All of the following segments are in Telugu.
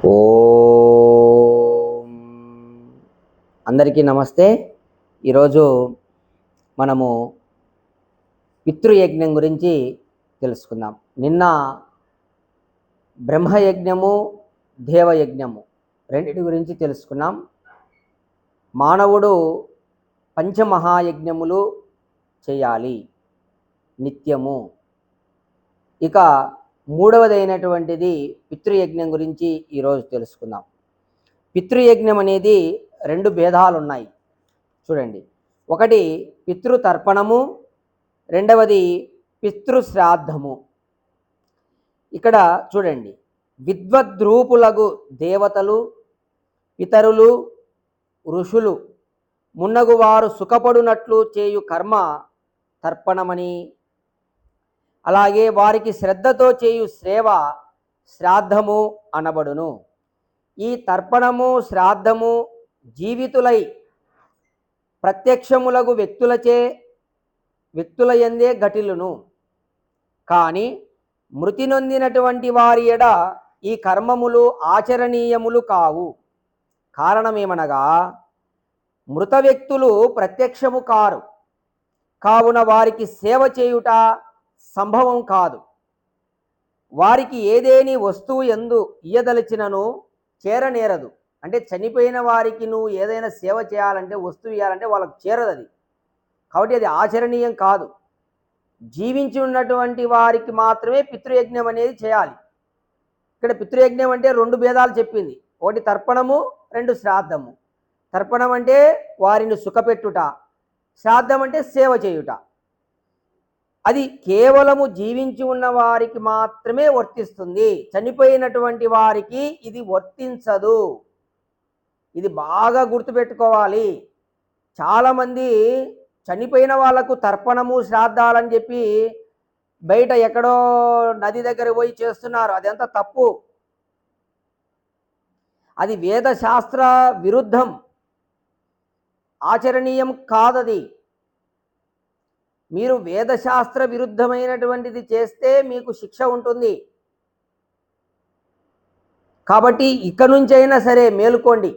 ఓం అందరికీ నమస్తే. ఈరోజు మనము పితృయజ్ఞం గురించి తెలుసుకుందాం. నిన్న బ్రహ్మయజ్ఞము, దేవయజ్ఞము రెండింటి గురించి తెలుసుకున్నాం. మానవుడు పంచమహాయజ్ఞములు చేయాలి నిత్యము. ఇక మూడవదైనటువంటిది పితృయజ్ఞం గురించి ఈరోజు తెలుసుకుందాం. పితృయజ్ఞం అనేది రెండు భేదాలు ఉన్నాయి చూడండి. ఒకటి పితృతర్పణము, రెండవది పితృశ్రాద్ధము. ఇక్కడ చూడండి, విద్వద్రూపులగు దేవతలు, పితరులు, ఋషులు మున్నగువారు సుఖపడునట్లు చేయు కర్మ తర్పణమని, అలాగే వారికి శ్రద్ధతో చేయు సేవ శ్రాద్ధము అనబడును. ఈ తర్పణము, శ్రాద్ధము జీవితులై ప్రత్యక్షములగు వ్యక్తుల యందే ఘటిల్లును. కానీ మృతి నొందినటువంటి వారి ఎడ ఈ కర్మములు ఆచరణీయములు కావు. కారణమేమనగా మృత వ్యక్తులు ప్రత్యక్షము కారు కావున వారికి సేవ చేయుట సంభవం కాదు. వారికి ఏదేని వస్తువు యందు ఇయ్యదలిచినను చేరనేరదు. అంటే చనిపోయిన వారికి నువ్వు ఏదైనా సేవ చేయాలంటే, వస్తువు ఇవ్వాలంటే వాళ్ళకు చేరదు అది. కాబట్టి అది ఆచరణీయం కాదు. జీవించి ఉన్నటువంటి వారికి మాత్రమే పితృయజ్ఞం అనేది చేయాలి. ఇక్కడ పితృయజ్ఞం అంటే రెండు భేదాలు చెప్పింది. ఒకటి తర్పణము, రెండు శ్రాద్ధము. తర్పణం అంటే వారిని సుఖపెట్టుట, శ్రాద్ధం అంటే సేవ చేయుట. అది కేవలము జీవించి ఉన్న వారికి మాత్రమే వర్తిస్తుంది. చనిపోయినటువంటి వారికి ఇది వర్తించదు. ఇది బాగా గుర్తుపెట్టుకోవాలి. చాలామంది చనిపోయిన వాళ్ళకు తర్పణము, శ్రాద్ధాలని చెప్పి బయట ఎక్కడో నది దగ్గర పోయి చేస్తున్నారు. అదంతా తప్పు. అది వేదశాస్త్ర విరుద్ధం, ఆచరణీయం కాదది. మీరు వేదశాస్త్ర విరుద్ధమైనటువంటిది చేస్తే మీకు శిక్ష ఉంటుంది. కాబట్టి ఇక నుంచైనా సరే మేలుకోండి.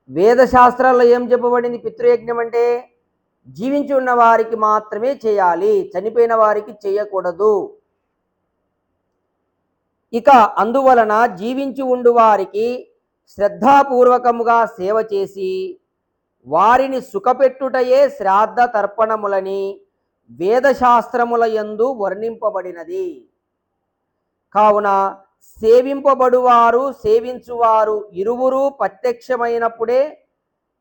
వేదశాస్త్రాల్లో ఏం చెప్పబడింది? పితృయజ్ఞం అంటే జీవించి ఉన్న వారికి మాత్రమే చేయాలి, చనిపోయిన వారికి చేయకూడదు. ఇక అందువలన జీవించి ఉండు వారికి శ్రద్ధాపూర్వకముగా సేవ చేసి వారిని సుఖపెట్టుటయే శ్రాద్ధ తర్పణములని వేదశాస్త్రముల యందు వర్ణింపబడినది. కావున సేవింపబడువారు, సేవించువారు ఇరువురు ప్రత్యక్షమైనప్పుడే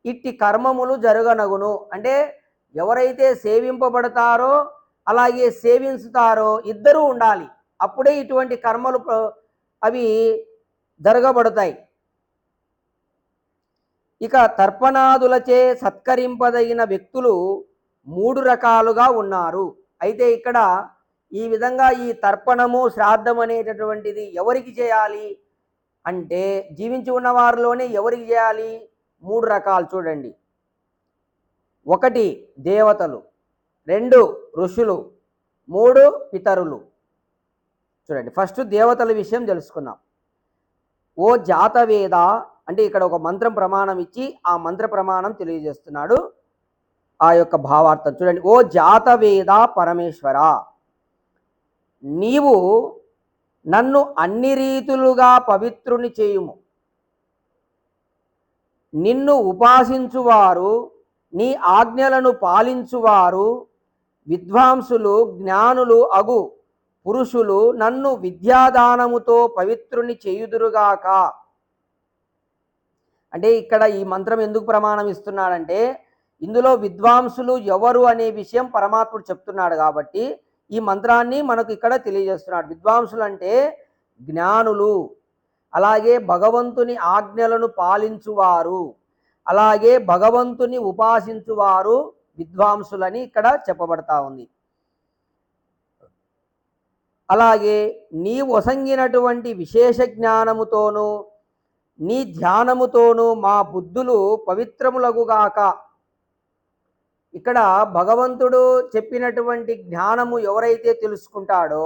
ఇట్టి కర్మములు జరగనగును. అంటే ఎవరైతే సేవింపబడతారో అలాగే సేవించుతారో ఇద్దరూ ఉండాలి. అప్పుడే ఇటువంటి కర్మలు అవి జరగబడతాయి. ఇక తర్పణాదులచే సత్కరింపదగిన వ్యక్తులు మూడు రకాలుగా ఉన్నారు. అయితే ఇక్కడ ఈ విధంగా ఈ తర్పణము, శ్రాద్ధం అనేటటువంటిది ఎవరికి చేయాలి అంటే, జీవించి ఉన్న వారిలోనే ఎవరికి చేయాలి? మూడు రకాలు చూడండి. ఒకటి దేవతలు, రెండు ఋషులు, మూడు పితరులు. చూడండి, ఫస్ట్ దేవతల విషయం తెలుసుకుందాం. ఓ జాతవేద అంటే ఇక్కడ ఒక మంత్రం ప్రమాణం ఇచ్చి ఆ మంత్ర ప్రమాణం తెలియజేస్తున్నాడు. ఆ యొక్క భావార్థం చూడండి. ఓ జాతవేద పరమేశ్వర, నీవు నన్ను అన్ని రీతులుగా పవిత్రుని చేయుము. నిన్ను ఉపాసించువారు, నీ ఆజ్ఞలను పాలించువారు, విద్వాంసులు, జ్ఞానులు అగు పురుషులు నన్ను విద్యాదానముతో పవిత్రుని చేయుదురుగాక. అంటే ఇక్కడ ఈ మంత్రం ఎందుకు ప్రమాణం ఇస్తున్నాడంటే, ఇందులో విద్వాంసులు ఎవరు అనే విషయం పరమాత్ముడు చెప్తున్నాడు కాబట్టి ఈ మంత్రాన్ని మనకు ఇక్కడ తెలియజేస్తున్నాడు. విద్వాంసులు అంటే జ్ఞానులు, అలాగే భగవంతుని ఆజ్ఞలను పాలించువారు, అలాగే భగవంతుని ఉపాసించువారు విద్వాంసులని ఇక్కడ చెప్పబడతా ఉంది. అలాగే నీ వసంగినటువంటి విశేష జ్ఞానముతోనూ నీ ధ్యానముతోనూ మా బుద్ధులు పవిత్రములగుగాక. ఇక్కడ భగవంతుడు చెప్పినటువంటి జ్ఞానము ఎవరైతే తెలుసుకుంటాడో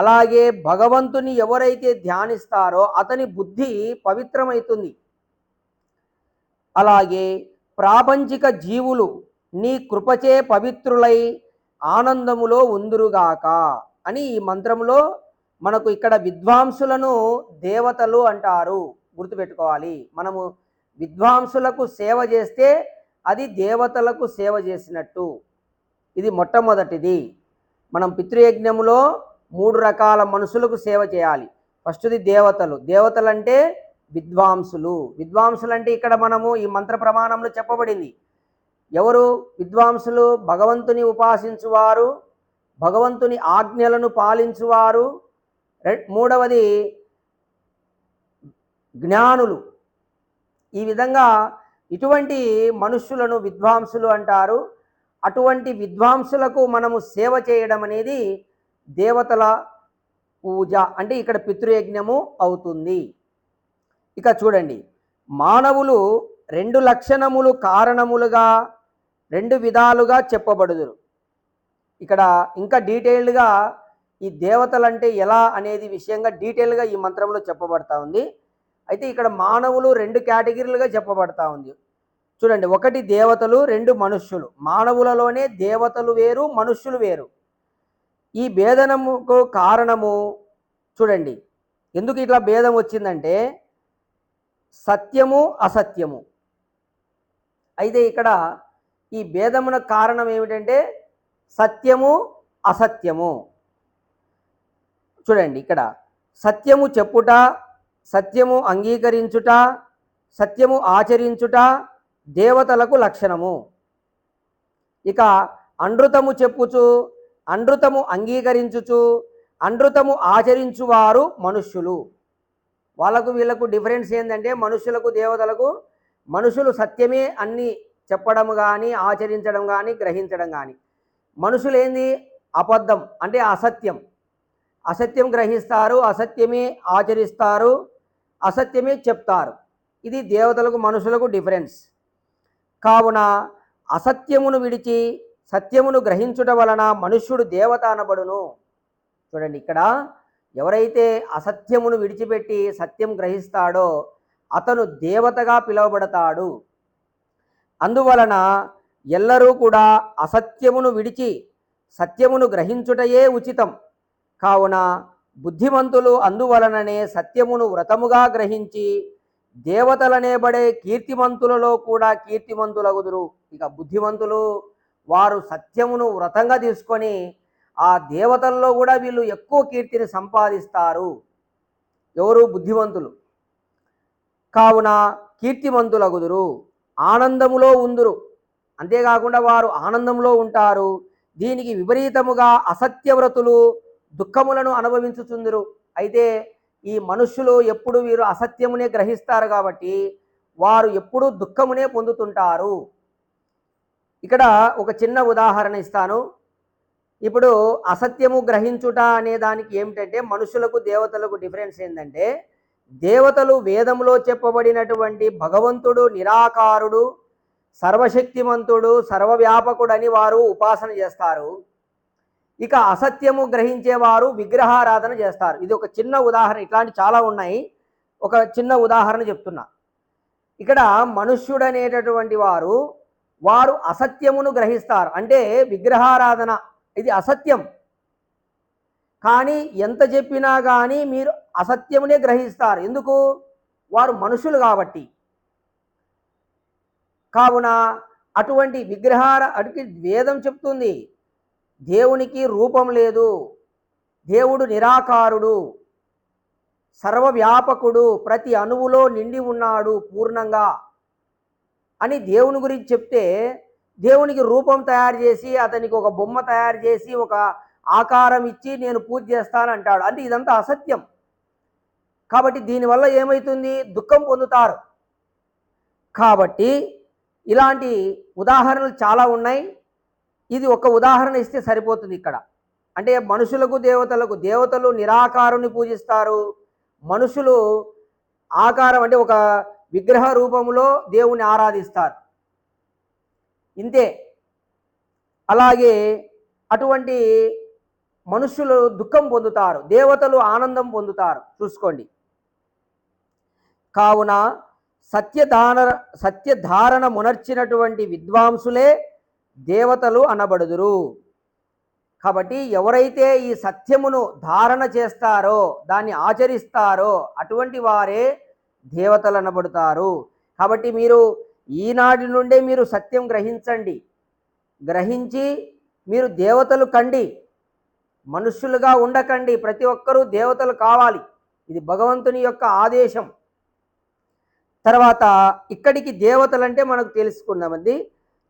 అలాగే భగవంతుని ఎవరైతే ధ్యానిస్తారో అతని బుద్ధి పవిత్రమవుతుంది. అలాగే ప్రాపంచిక జీవులు నీ కృపచే పవిత్రులై ఆనందములో ఉందురుగాక అని ఈ మంత్రంలో మనకు ఇక్కడ విద్వాంసులను దేవతలు అంటారు. గుర్తుపెట్టుకోవాలి. మనము విద్వాంసులకు సేవ చేస్తే అది దేవతలకు సేవ చేసినట్టు. ఇది మొట్టమొదటిది. మనం పితృయజ్ఞములో 3 రకాల మనుషులకు సేవ చేయాలి. ఫస్ట్ది దేవతలు. దేవతలు అంటే విద్వాంసులు. విద్వాంసులు అంటే ఇక్కడ మనము ఈ మంత్ర ప్రమాణంలో చెప్పబడింది. ఎవరు విద్వాంసులు? భగవంతుని ఉపాసించువారు, భగవంతుని ఆజ్ఞలను పాలించువారు. మూడవది జ్ఞానులు. ఈ విధంగా ఇటువంటి మనుష్యులను విద్వాంసులు అంటారు. అటువంటి విద్వాంసులకు మనము సేవ చేయడం అనేది దేవతల పూజ, అంటే ఇక్కడ పితృయజ్ఞము అవుతుంది. ఇక చూడండి, మానవులు 2 లక్షణములు కారణములుగా 2 విధాలుగా చెప్పబడుదురు. ఇక్కడ ఇంకా డీటెయిల్డ్గా ఈ దేవతలంటే ఎలా అనేది విషయంగా డీటెయిల్గా ఈ మంత్రంలో చెప్పబడతా ఉంది. అయితే ఇక్కడ మానవులు 2 కేటగిరీలుగా చెప్పబడతా ఉంది. చూడండి, 1 దేవతలు, 2 మనుష్యులు. మానవులలోనే దేవతలు వేరు, మనుష్యులు వేరు. ఈ భేదనముకు కారణము చూడండి, ఎందుకు ఇట్లా భేదం వచ్చిందంటే సత్యము అసత్యము. అయితే ఇక్కడ ఈ భేదమునకు కారణం ఏమిటంటే సత్యము అసత్యము. చూడండి, ఇక్కడ సత్యము చెప్పుట, సత్యము అంగీకరించుట, సత్యము ఆచరించుట దేవతలకు లక్షణము. ఇక అనృతము చెప్పుచు, అనృతము అంగీకరించుచు, అనృతము ఆచరించువారు మనుష్యులు. వాళ్ళకు వీళ్ళకు డిఫరెన్స్ ఏంటంటే మనుష్యులకు దేవతలకు, మనుషులు సత్యమే అన్ని చెప్పడం కానీ ఆచరించడం కానీ గ్రహించడం కానీ. మనుషులు ఏంది? అబద్ధం అంటే అసత్యం. అసత్యం గ్రహిస్తారు, అసత్యమే ఆచరిస్తారు, అసత్యమే చెప్తారు. ఇది దేవతలకు మనుషులకు డిఫరెన్స్. కావున అసత్యమును విడిచి సత్యమును గ్రహించుట వలన మనుష్యుడు దేవత అనబడును. చూడండి, ఇక్కడ ఎవరైతే అసత్యమును విడిచిపెట్టి సత్యం గ్రహిస్తాడో అతను దేవతగా పిలువబడతాడు. అందువలన ఎల్లరూ కూడా అసత్యమును విడిచి సత్యమును గ్రహించుటయే ఉచితం. కావున బుద్ధిమంతులు అందువలననే సత్యమును వ్రతముగా గ్రహించి దేవతలనేబడే కీర్తిమంతులలో కూడా కీర్తిమంతులగుదురు. ఇక బుద్ధిమంతులు వారు సత్యమును వ్రతంగా తీసుకొని ఆ దేవతల్లో కూడా వీళ్ళు ఎక్కువ కీర్తిని సంపాదిస్తారు. ఎవరు? బుద్ధిమంతులు. కావున కీర్తిమంతులగుదురు, ఆనందములో ఉందురు. అంతేకాకుండా వారు ఆనందంలో ఉంటారు. దీనికి విపరీతముగా అసత్యవ్రతులు దుఃఖములను అనుభవించుచుందురు. అయితే ఈ మనుష్యులు ఎప్పుడు వీరు అసత్యమునే గ్రహిస్తారు కాబట్టి వారు ఎప్పుడూ దుఃఖమునే పొందుతుంటారు. ఇక్కడ ఒక చిన్న ఉదాహరణ ఇస్తాను. ఇప్పుడు అసత్యము గ్రహించుట అనే దానికి ఏమిటంటే మనుషులకు దేవతలకు డిఫరెన్స్ ఏంటంటే, దేవతలు వేదంలో చెప్పబడినటువంటి భగవంతుడు నిరాకారుడు, సర్వశక్తిమంతుడు, సర్వవ్యాపకుడని వారు ఉపాసన చేస్తారు. ఇక అసత్యము గ్రహించేవారు విగ్రహారాధన చేస్తారు. ఇది ఒక చిన్న ఉదాహరణ. ఇట్లాంటి చాలా ఉన్నాయి. ఒక చిన్న ఉదాహరణ చెప్తున్నా. ఇక్కడ మనుష్యుడు అనేటటువంటి వారు అసత్యమును గ్రహిస్తారు. అంటే విగ్రహారాధన ఇది అసత్యం. కానీ ఎంత చెప్పినా కానీ మీరు అసత్యమునే గ్రహిస్తారు. ఎందుకు? వారు మనుషులు కాబట్టి. కావున అటువంటి అటుకి వేదం చెప్తుంది దేవునికి రూపం లేదు, దేవుడు నిరాకారుడు, సర్వవ్యాపకుడు, ప్రతి అణువులో నిండి ఉన్నాడు పూర్ణంగా అని దేవుని గురించి చెప్తే, దేవునికి రూపం తయారు చేసి అతనికి ఒక బొమ్మ తయారు చేసి ఒక ఆకారం ఇచ్చి నేను పూజ చేస్తానంటాడు. అంటే ఇదంతా అసత్యం. కాబట్టి దీనివల్ల ఏమవుతుంది? దుఃఖం పొందుతారు. కాబట్టి ఇలాంటి ఉదాహరణలు చాలా ఉన్నాయి. ఇది ఒక ఉదాహరణ ఇస్తే సరిపోతుంది ఇక్కడ. అంటే మనుషులకు దేవతలు నిరాకారుని పూజిస్తారు, మనుషులు ఆకారం అంటే ఒక విగ్రహ రూపంలో దేవుని ఆరాధిస్తారు. ఇంతే. అలాగే అటువంటి మనుష్యులు దుఃఖం పొందుతారు, దేవతలు ఆనందం పొందుతారు. చూసుకోండి. కావున సత్యధారణ మునర్చినటువంటి విద్వాంసులే దేవతలు అనబడుదురు. కాబట్టి ఎవరైతే ఈ సత్యమును ధారణ చేస్తారో, దాన్ని ఆచరిస్తారో, అటువంటి వారే దేవతలు అనబడతారు. కాబట్టి మీరు ఈనాటి నుండే మీరు సత్యం గ్రహించండి, గ్రహించి మీరు దేవతలు కండి, మనుష్యులుగా ఉండకండి. ప్రతి ఒక్కరూ దేవతలు కావాలి, ఇది భగవంతుని యొక్క ఆదేశం. తర్వాత ఇక్కడికి దేవతలు అంటే మనకు తెలుసుకున్నామండి.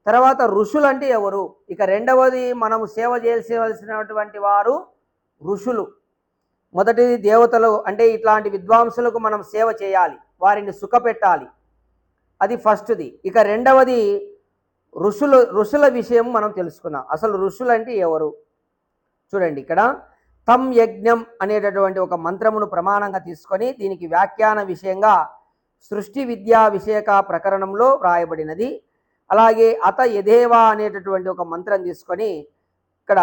తర్వాత ఋషులు అంటే ఎవరు? ఇక రెండవది మనము సేవ చేయవలసినటువంటి వారు ఋషులు. మొదటిది దేవతలు అంటే ఇట్లాంటి విద్వాంసులకు మనం సేవ చేయాలి, వారిని సుఖపెట్టాలి, అది ఫస్ట్ది. ఇక రెండవది ఋషుల విషయం మనం తెలుసుకున్నాం. అసలు ఋషులు అంటే ఎవరు? చూడండి, ఇక్కడ తం యజ్ఞం అనేటటువంటి ఒక మంత్రమును ప్రమాణంగా తీసుకొని దీనికి వ్యాఖ్యాన విషయంగా సృష్టి విద్యా విషయక ప్రకరణంలో వ్రాయబడినది. అలాగే అత యదేవా అనేటటువంటి ఒక మంత్రం తీసుకొని ఇక్కడ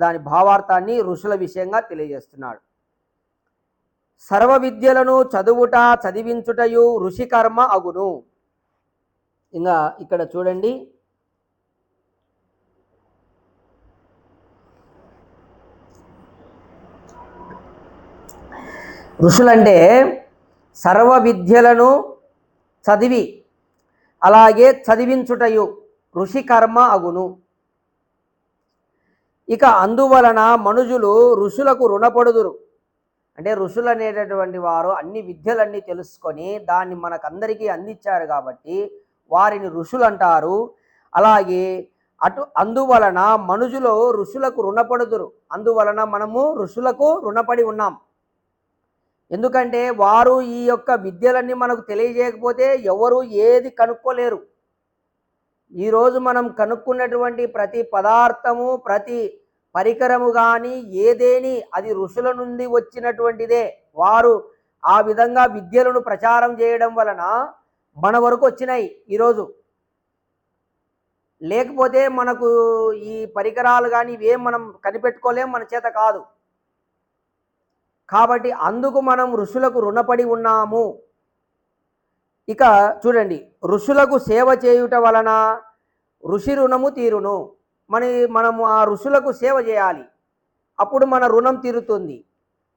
దాని భావార్థాన్ని ఋషుల విషయంగా తెలియజేస్తున్నాడు. సర్వ విద్యలను చదువుట చదివించుటయు ఋషి కర్మ అగును. ఇంకా ఇక్కడ చూడండి, ఋషులంటే సర్వ విద్యలను చదివి అలాగే చదివించుటయు ఋషి కర్మ అగును. ఇక అందువలన మనుజులు ఋషులకు రుణపడుదురు. అంటే ఋషులు అనేటటువంటి వారు అన్ని విద్యలన్నీ తెలుసుకొని దాన్ని మనకందరికీ అందించారు కాబట్టి వారిని ఋషులు అంటారు. అలాగే అందువలన మనుజులు ఋషులకు రుణపడుదురు. అందువలన మనము ఋషులకు రుణపడి ఉన్నాం. ఎందుకంటే వారు ఈ యొక్క విద్యలన్నీ మనకు తెలియజేయకపోతే ఎవరు ఏది కనుక్కోలేరు. ఈరోజు మనం కనుక్కున్నటువంటి ప్రతి పదార్థము, ప్రతి పరికరము కానీ ఏదేని అది ఋషుల నుండి వచ్చినటువంటిదే. వారు ఆ విధంగా విద్యలను ప్రచారం చేయడం వలన మన వరకు వచ్చినాయి ఈరోజు. లేకపోతే మనకు ఈ పరికరాలు కానీ ఇవేం మనం కనిపెట్టుకోలేం, మన చేత కాదు. కాబట్టి అందుకు మనం ఋషులకు రుణపడి ఉన్నాము. ఇక చూడండి, ఋషులకు సేవ చేయుట వలన ఋషి రుణము తీరును. మనము ఆ ఋషులకు సేవ చేయాలి, అప్పుడు మన రుణం తీరుతుంది.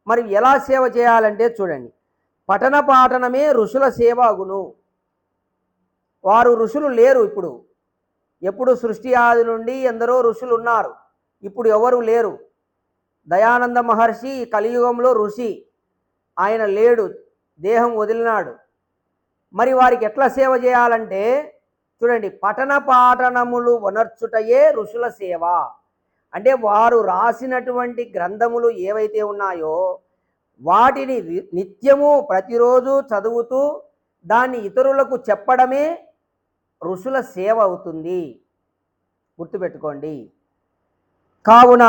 మరి ఎలా సేవ చేయాలంటే చూడండి, పఠన పాఠనమే ఋషుల సేవ అగును. వారు ఋషులు లేరు ఇప్పుడు. ఎప్పుడు సృష్టి ఆది నుండి ఎందరో ఋషులు ఉన్నారు, ఇప్పుడు ఎవరు లేరు. దయానంద మహర్షి కలియుగంలో ఋషి, ఆయన లేడు, దేహం వదిలినాడు. మరి వారికి ఎట్లా సేవ చేయాలంటే చూడండి, పఠన పాఠనములు వనర్చుటయే ఋషుల సేవ. అంటే వారు రాసినటువంటి గ్రంథములు ఏవైతే ఉన్నాయో వాటిని నిత్యము ప్రతిరోజు చదువుతూ దాన్ని ఇతరులకు చెప్పడమే ఋషుల సేవ అవుతుంది. గుర్తుపెట్టుకోండి. కావున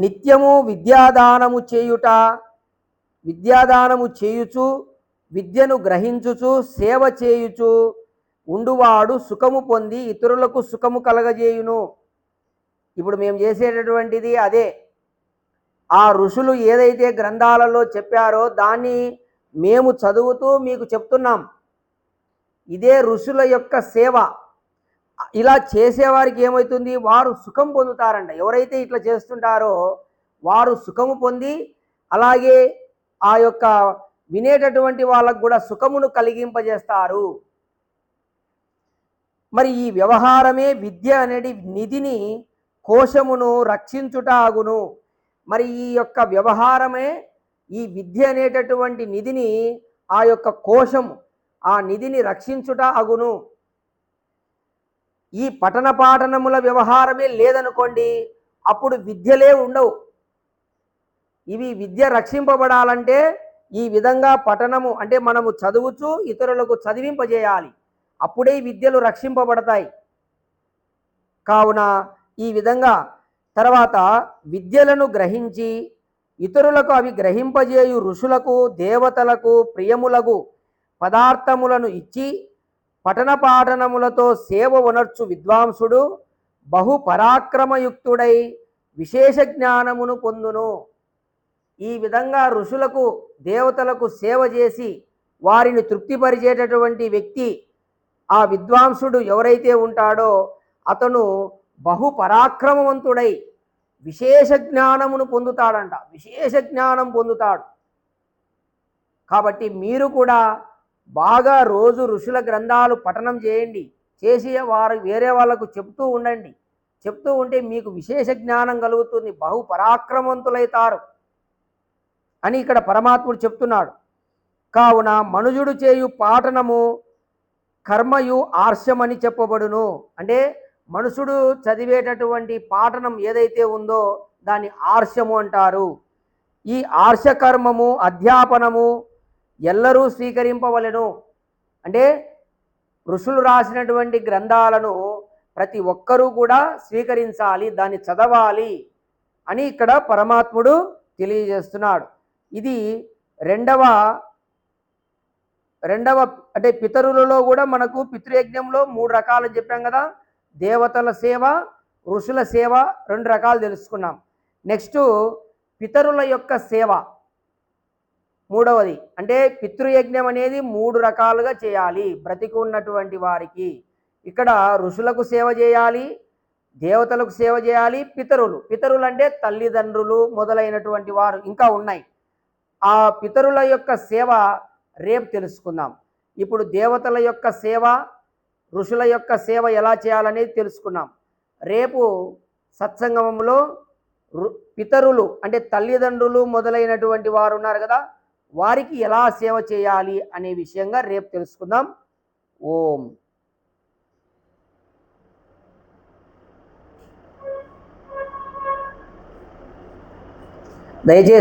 నిత్యము విద్యాదానము చేయుచు విద్యను గ్రహించుచు సేవ చేయుచు ఉండువాడు సుఖము పొంది ఇతరులకు సుఖము కలగజేయును. ఇప్పుడు మేము చేసేటటువంటిది అదే. ఆ ఋషులు ఏదైతే గ్రంథాలలో చెప్పారో దాన్ని మేము చదువుతూ మీకు చెప్తున్నాం. ఇదే ఋషుల యొక్క సేవ. ఇలా చేసేవారికి ఏమవుతుంది? వారు సుఖం పొందుతారంట. ఎవరైతే ఇట్లా చేస్తుంటారో వారు సుఖము పొంది అలాగే ఆ యొక్క వినేటటువంటి వాళ్ళకు కూడా సుఖమును కలిగింపజేస్తారు. మరి ఈ వ్యవహారమే విద్య అనేది నిధిని కోశమును రక్షించుట అగును. మరి ఈ యొక్క వ్యవహారమే ఈ విద్య అనేటటువంటి నిధిని, ఆ యొక్క కోశము, ఆ నిధిని రక్షించుట అగును. ఈ పఠన పాఠనముల వ్యవహారమే లేదనుకోండి, అప్పుడు విద్యలే ఉండవు. ఇవి విద్య రక్షింపబడాలంటే ఈ విధంగా పఠనము అంటే మనము చదువుచూ ఇతరులకు చదివింపజేయాలి, అప్పుడే విద్యలు రక్షింపబడతాయి. కావున ఈ విధంగా తర్వాత విద్యలను గ్రహించి ఇతరులకు అవి గ్రహింపజేయు ఋషులకు దేవతలకు ప్రియములగు పదార్థములను ఇచ్చి పఠన పాఠనములతో సేవ వనర్చు విద్వాంసుడు బహు పరాక్రమయుక్తుడై విశేష జ్ఞానమును పొందును. ఈ విధంగా ఋషులకు దేవతలకు సేవ చేసి వారిని తృప్తిపరిచేటటువంటి వ్యక్తి, ఆ విద్వాంసుడు ఎవరైతే ఉంటాడో అతను బహుపరాక్రమవంతుడై విశేష జ్ఞానమును పొందుతాడంట. విశేష జ్ఞానం పొందుతాడు. కాబట్టి మీరు కూడా బాగా రోజు ఋషుల గ్రంథాలు పఠనం చేయండి. చేసి వేరే వాళ్ళకు చెప్తూ ఉండండి. చెప్తూ ఉంటే మీకు విశేష జ్ఞానం కలుగుతుంది, బహుపరాక్రమవంతులైతారు అని ఇక్కడ పరమాత్ముడు చెప్తున్నాడు. కావున మనుజుడు చేయు పాఠనము కర్మయు ఆర్షమని చెప్పబడును. అంటే మనుషుడు చదివేటటువంటి పాఠనం ఏదైతే ఉందో దాన్ని ఆర్షము అంటారు. ఈ ఆర్షకర్మము అధ్యాపనము ఎల్లరూ స్వీకరింపవలెను. అంటే ఋషులు రాసినటువంటి గ్రంథాలను ప్రతి ఒక్కరూ కూడా స్వీకరించాలి, దాన్ని చదవాలి అని ఇక్కడ పరమాత్ముడు తెలియజేస్తున్నాడు. ఇది రెండవ అంటే పితరులలో కూడా మనకు పితృయజ్ఞంలో 3 రకాలు చెప్పాం కదా. దేవతల సేవ, ఋషుల సేవ 2 రకాలు తెలుసుకున్నాం. నెక్స్ట్ పితరుల యొక్క సేవ మూడవది. అంటే పితృయజ్ఞం అనేది 3 రకాలుగా చేయాలి బ్రతికి ఉన్నటువంటి వారికి. ఇక్కడ ఋషులకు సేవ చేయాలి, దేవతలకు సేవ చేయాలి, పితరులు అంటే తల్లిదండ్రులు మొదలైనటువంటి వారు ఇంకా ఉన్నాయి. ఆ పితరుల యొక్క సేవ రేపు తెలుసుకుందాం. ఇప్పుడు దేవతల యొక్క సేవ, ఋషుల యొక్క సేవ ఎలా చేయాలనేది తెలుసుకున్నాం. రేపు సత్సంగమంలో పితరులు అంటే తల్లిదండ్రులు మొదలైనటువంటి వారు ఉన్నారు కదా, వారికి ఎలా సేవ చేయాలి అనే విషయంగా రేపు తెలుసుకుందాం. ఓం. దయచేసి